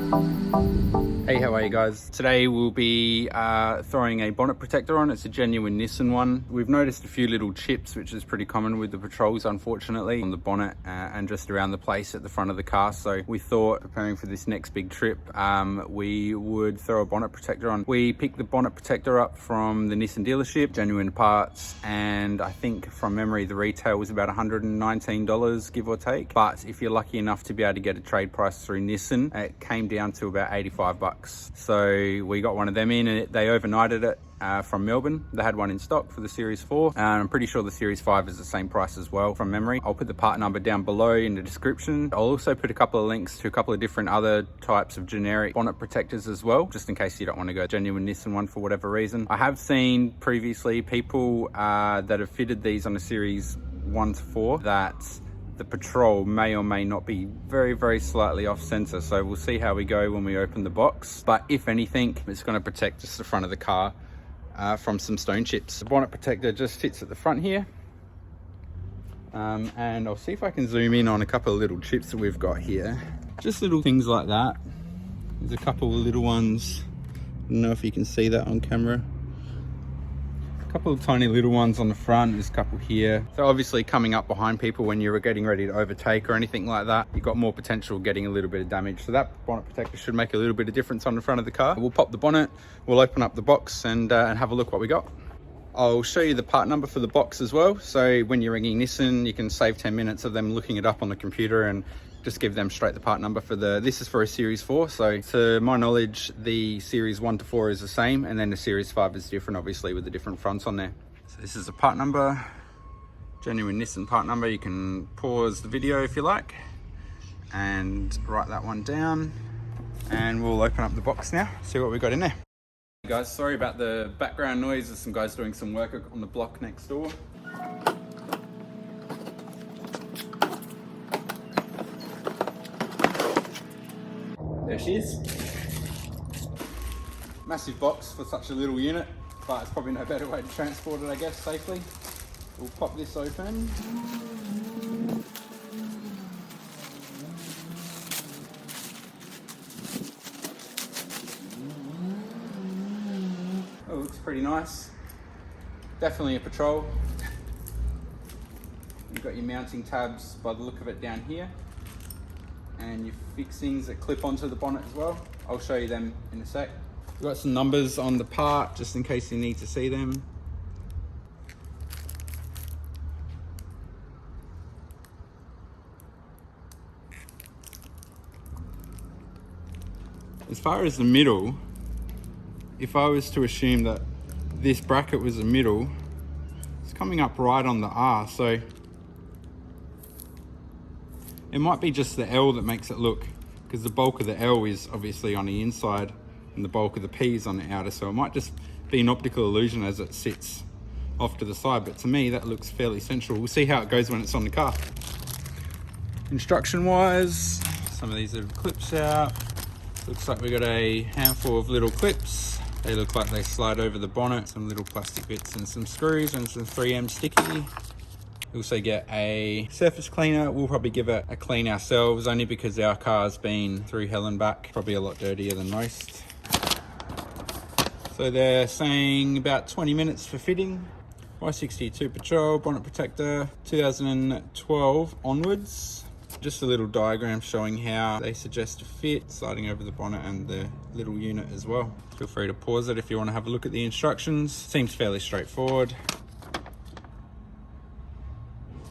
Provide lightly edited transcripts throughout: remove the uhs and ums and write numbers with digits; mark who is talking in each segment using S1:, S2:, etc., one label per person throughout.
S1: Hey, how are you guys? Today we'll be throwing a bonnet protector on. It's a genuine Nissan one. We've noticed a few little chips, which is pretty common with the patrols, unfortunately, on the bonnet and just around the place at the front of the car. So we thought, preparing for this next big trip, we would throw a bonnet protector on. We picked the bonnet protector up from the Nissan dealership, genuine parts, and I think from memory the retail was about $119, give or take. But if you're lucky enough to be able to get a trade price through Nissan, it came down to about 85 bucks. So we got one of them in, and they overnighted it from Melbourne. They had one in stock for the Series 4. I'm pretty sure the Series 5 is the same price as well from memory. I'll put the part number down below in the description. I'll also put a couple of links to a couple of different other types of generic bonnet protectors as well, just in case you don't want to go genuine Nissan one for whatever reason. I have seen previously people that have fitted these on a Series 1 to 4 that the patrol may or may not be very slightly off center. So we'll see how we go when we open the box. But if anything, it's going to protect just the front of the car from some stone chips. The bonnet protector just fits at the front here. And I'll see if I can zoom in on a couple of little chips that we've got here. Just little things like that. There's a couple of little ones. I don't know if you can see that on camera. A couple of tiny little ones on the front, there's a couple here. So obviously coming up behind people when you're getting ready to overtake or anything like that, you've got more potential getting a little bit of damage. So that bonnet protector should make a little bit of difference on the front of the car. We'll pop the bonnet, we'll open up the box and have a look what we got. I'll show you the part number for the box as well. So when you're ringing Nissan, you can save 10 minutes of them looking it up on the computer and just give them straight the part number for this is for a Series 4. So to my knowledge, the Series 1 to 4 is the same, and then the Series 5 is different, obviously, with the different fronts on there. So this is a part number, genuine Nissan part number. You can pause the video if you like and write that one down, and we'll open up the box now, see what we got in there. Hey guys, sorry about the background noise. There's some guys doing some work on the block next door. There she is. Massive box for such a little unit, but it's probably no better way to transport it, I guess, safely. We'll pop this open. Oh, looks pretty nice. Definitely a patrol. You've got your mounting tabs by the look of it down here, and your fixings that clip onto the bonnet as well. I'll show you them in a sec. We've got some numbers on the part just in case you need to see them. As far as the middle, if I was to assume that this bracket was the middle, it's coming up right on the R, so it might be just the L that makes it look, because the bulk of the L is obviously on the inside and the bulk of the P is on the outer, so it might just be an optical illusion as it sits off to the side, but to me that looks fairly central. We'll see how it goes when it's on the car. Instruction wise, some of these little clips out. Looks like we got a handful of little clips. They look like they slide over the bonnet. Some little plastic bits and some screws and some 3M sticky. We also get a surface cleaner. We'll probably give it a clean ourselves, only because our car's been through hell and back. Probably a lot dirtier than most. So they're saying about 20 minutes for fitting. Y62 Patrol, bonnet protector, 2012 onwards. Just a little diagram showing how they suggest to fit, sliding over the bonnet and the little unit as well. Feel free to pause it if you want to have a look at the instructions. Seems fairly straightforward.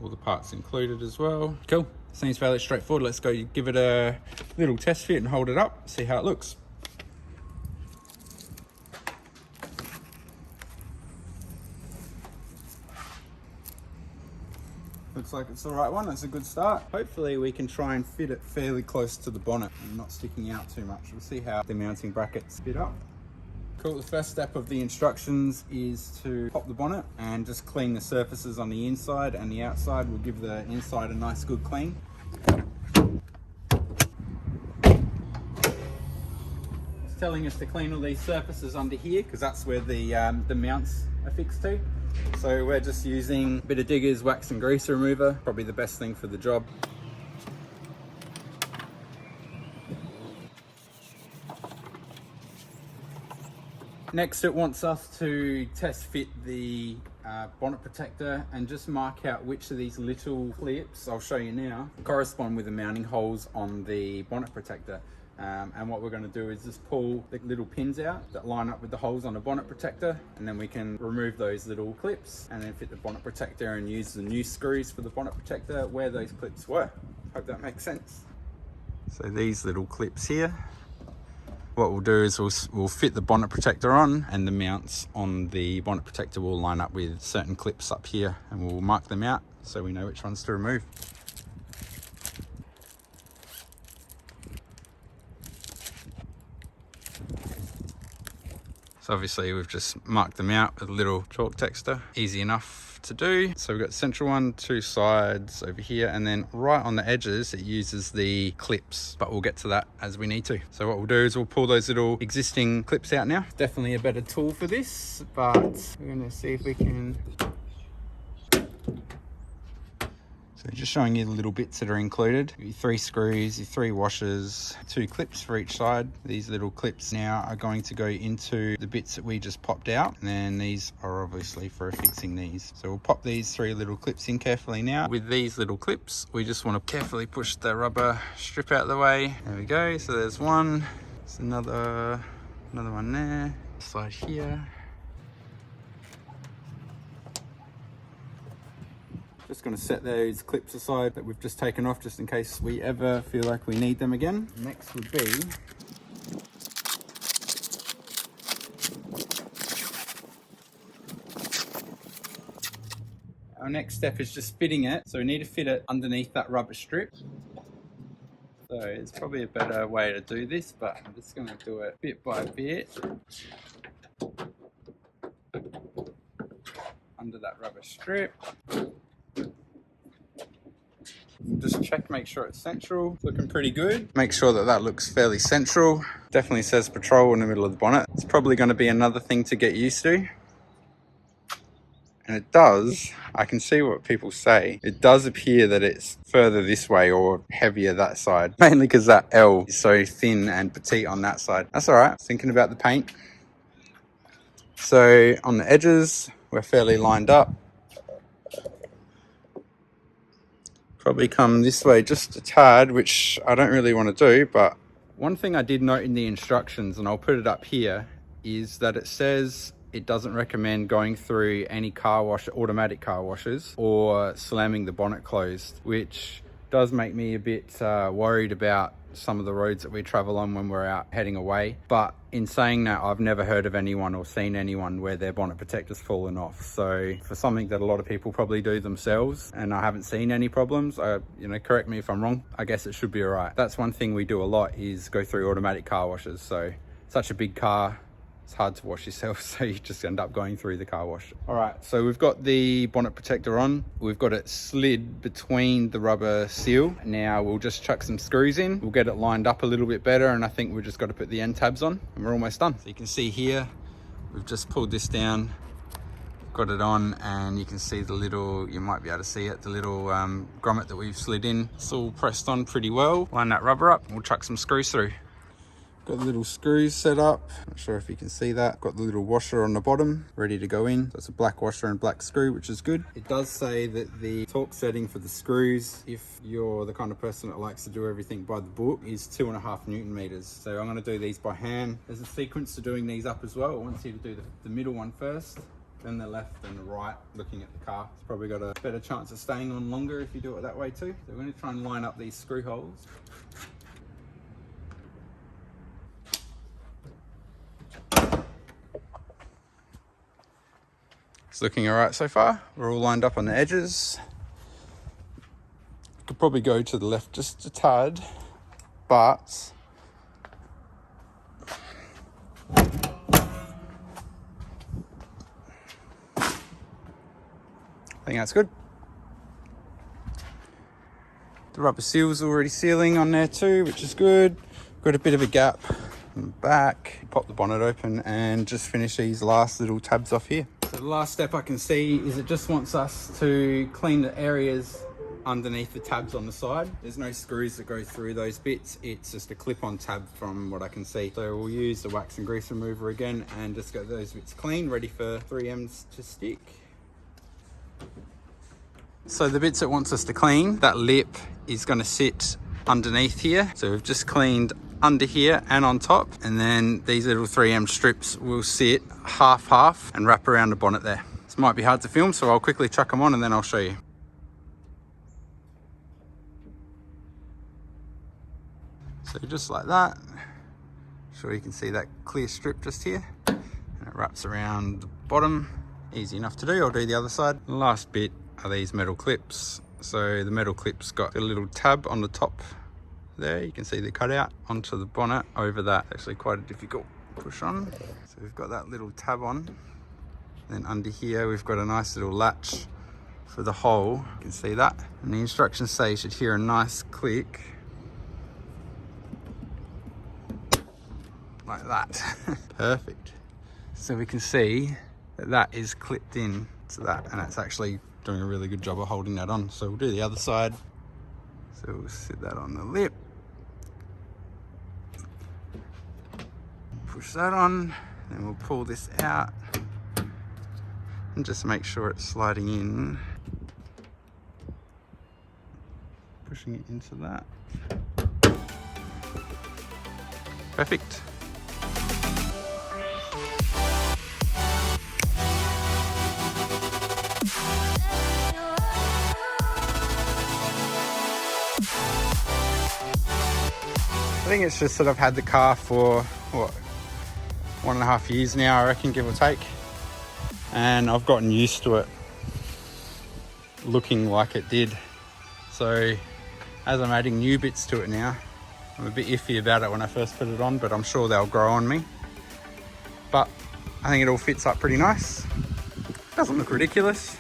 S1: All the parts included as well. Cool, seems fairly straightforward. Let's go give it a little test fit and hold it up, see how it looks. Looks like it's the right one. That's a good start. Hopefully we can try and fit it fairly close to the bonnet and not sticking out too much. We'll see how the mounting brackets fit up. Cool, the first step of the instructions is to pop the bonnet and just clean the surfaces on the inside and the outside. We'll give the inside a nice good clean. It's telling us to clean all these surfaces under here because that's where the mounts are fixed to. So we're just using a bit of Digger's wax and grease remover, probably the best thing for the job. Next, it wants us to test fit the bonnet protector and just mark out which of these little clips, I'll show you now, correspond with the mounting holes on the bonnet protector. And what we're going to do is just pull the little pins out that line up with the holes on the bonnet protector, and then we can remove those little clips and then fit the bonnet protector and use the new screws for the bonnet protector where those clips were. Hope that makes sense. So these little clips here, what we'll do is we'll fit the bonnet protector on, and the mounts on the bonnet protector will line up with certain clips up here, and we'll mark them out so we know which ones to remove. So obviously we've just marked them out with a little chalk texter, easy enough to do. So we've got the central one, two sides over here, and then right on the edges it uses the clips, but we'll get to that as we need to. So what we'll do is we'll pull those little existing clips out now. Definitely a better tool for this, but we're going to see if we can. So just showing you the little bits that are included. Your 3 screws, your 3 washers, 2 clips for each side. These little clips now are going to go into the bits that we just popped out. And then these are obviously for fixing these. So we'll pop these 3 little clips in carefully now. With these little clips, we just want to carefully push the rubber strip out of the way. There we go. So there's one. There's another one there. Slide here. Just going to set those clips aside that we've just taken off, just in case we ever feel like we need them again. Next would be our next step is just fitting it. So we need to fit it underneath that rubber strip. So it's probably a better way to do this, but I'm just going to do it bit by bit under that rubber strip. Just check, make sure it's central. It's looking pretty good. Make sure that that looks fairly central. Definitely says patrol in the middle of the bonnet. It's probably going to be another thing to get used to. And it does, I can see what people say. It does appear that it's further this way or heavier that side. Mainly because that L is so thin and petite on that side. That's all right. Thinking about the paint. So on the edges, we're fairly lined up. Probably come this way just a tad, which I don't really want to do, but one thing I did note in the instructions, and I'll put it up here, is that it says it doesn't recommend going through any car wash, automatic car washers, or slamming the bonnet closed, which does make me a bit worried about some of the roads that we travel on when we're out heading away. But in saying that, I've never heard of anyone or seen anyone where their bonnet protector's fallen off. So for something that a lot of people probably do themselves, and I haven't seen any problems, you know, correct me if I'm wrong, I guess it should be all right. That's one thing we do a lot, is go through automatic car washers. So such a big car, it's hard to wash yourself, so you just end up going through the car wash. All right, so we've got the bonnet protector on. We've got it slid between the rubber seal. Now we'll just chuck some screws in. We'll get it lined up a little bit better, and I think we've just got to put the end tabs on, and we're almost done. So you can see here, we've just pulled this down, got it on, and you can see the little, you might be able to see it, the little grommet that we've slid in. It's all pressed on pretty well. Line that rubber up, and we'll chuck some screws through. Got the little screws set up. Not sure if you can see that. Got the little washer on the bottom ready to go in. So it's a black washer and black screw, which is good. It does say that the torque setting for the screws, if you're the kind of person that likes to do everything by the book, is 2.5 Newton meters. So I'm going to do these by hand. There's a sequence to doing these up as well. I want you to do the middle one first, then the left and the right, looking at the car. It's probably got a better chance of staying on longer if you do it that way too. So we're going to try and line up these screw holes. It's looking all right so far. We're all lined up on the edges. Could probably go to the left just a tad, but I think that's good. The rubber seal's already sealing on there too, which is good. Got a bit of a gap in the back. Pop the bonnet open and just finish these last little tabs off here. So the last step I can see is it just wants us to clean the areas underneath the tabs on the side. There's no screws that go through those bits. It's just a clip-on tab from what I can see. So we'll use the wax and grease remover again and just get those bits clean, ready for 3Ms to stick. So the bits it wants us to clean, that lip is going to sit underneath here. So we've just cleaned under here and on top, and then these little 3M strips will sit half and wrap around the bonnet there. This might be hard to film, so I'll quickly chuck them on and then I'll show you. So just like that, sure you can see that clear strip just here, and it wraps around the bottom. Easy enough to do. I'll do the other side. The last bit are these metal clips. So the metal clips got a little tab on the top there. You can see the cutout onto the bonnet. Over that, actually quite a difficult push on. So we've got that little tab on. Then under here we've got a nice little latch for the hole. You can see that. And the instructions say you should hear a nice click. Like that. Perfect. So we can see that that is clipped in to that, and it's actually doing a really good job of holding that on. So we'll do the other side. So we'll sit that on the lip, push that on, then we'll pull this out and just make sure it's sliding in, pushing it into that. Perfect. I think it's just that I've had the car for, what, 1.5 years now, I reckon, give or take. And I've gotten used to it looking like it did. So as I'm adding new bits to it now, I'm a bit iffy about it when I first put it on, but I'm sure they'll grow on me. But I think it all fits up pretty nice. Doesn't look ridiculous.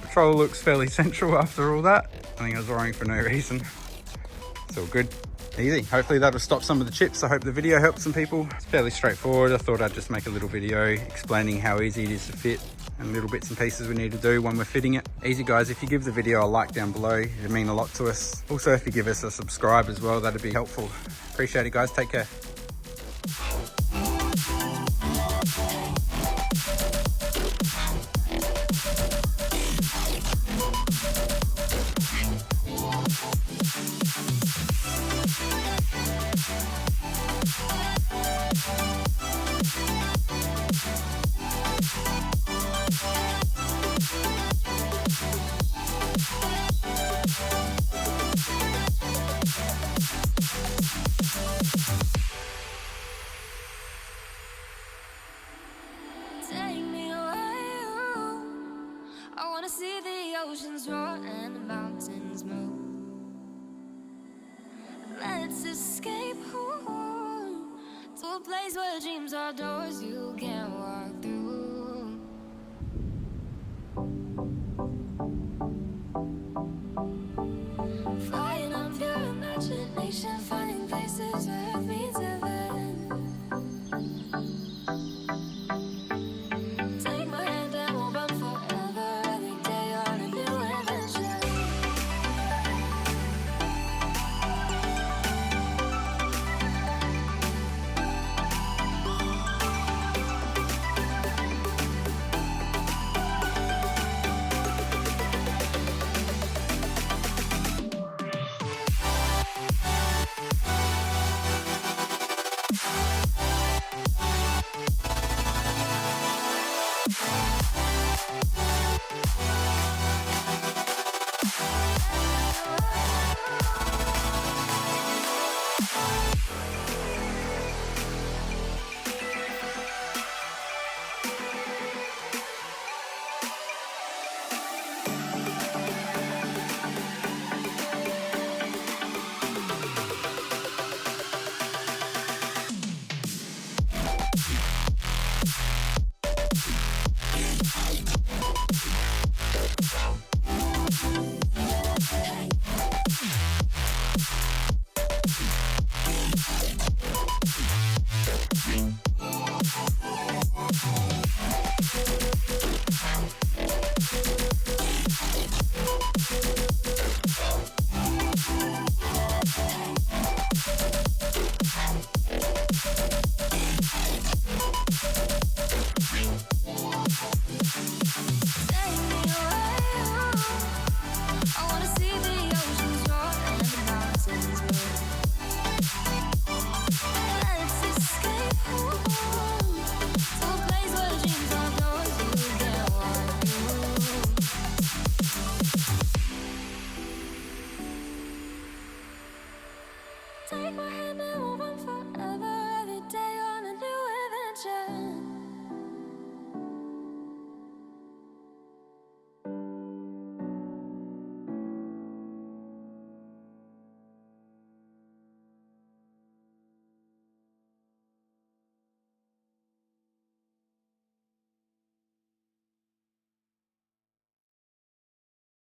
S1: Patrol looks fairly central after all that. I think I was worrying for no reason. It's all good. Easy. Hopefully that'll stop some of the chips. I hope the video helps some people. It's fairly straightforward. I thought I'd just make a little video explaining how easy it is to fit and little bits and pieces we need to do when we're fitting it. Easy guys, if you give the video a like down below, it'd mean a lot to us. Also, if you give us a subscribe as well, that'd be helpful. Appreciate it guys, take care.
S2: See the oceans roar and the mountains move. Let's escape home to a place where dreams are doors you can't walk through. Flying on pure imagination, finding places where it means heaven. Take my hand and we'll run forever. Every day on a new adventure. Take my